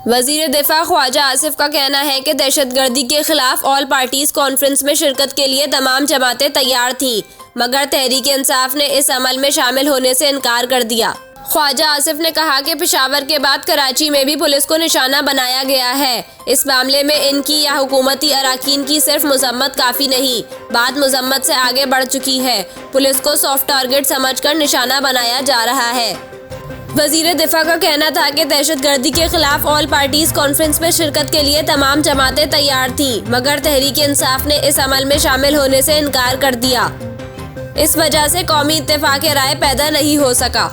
वजीर दिफा ख्वाजा आसिफ का कहना है कि दहशतगर्दी के खिलाफ ऑल पार्टीज कॉन्फ्रेंस में शिरकत के लिए तमाम जमातें तैयार थीं, मगर तहरीक इंसाफ ने इस अमल में शामिल होने से इनकार कर दिया। ख्वाजा आसिफ ने कहा कि पेशावर के बाद कराची में भी पुलिस को निशाना बनाया गया है। इस मामले में इनकी या हुकूमती अराकीन की सिर्फ मजम्मत काफ़ी नहीं, बात मजम्मत से आगे बढ़ चुकी है। पुलिस को सॉफ्ट टारगेट समझकर निशाना बनाया जा रहा है। वजीर दिफा का कहना था कि दहशतगर्दी के खिलाफ ऑल पार्टीज कॉन्फ्रेंस में शिरकत के लिए तमाम जमातें तैयार थीं, मगर तहरीक इंसाफ ने इस अमल में शामिल होने से इनकार कर दिया। इस वजह से कौमी इत्तेफाक राय पैदा नहीं हो सका।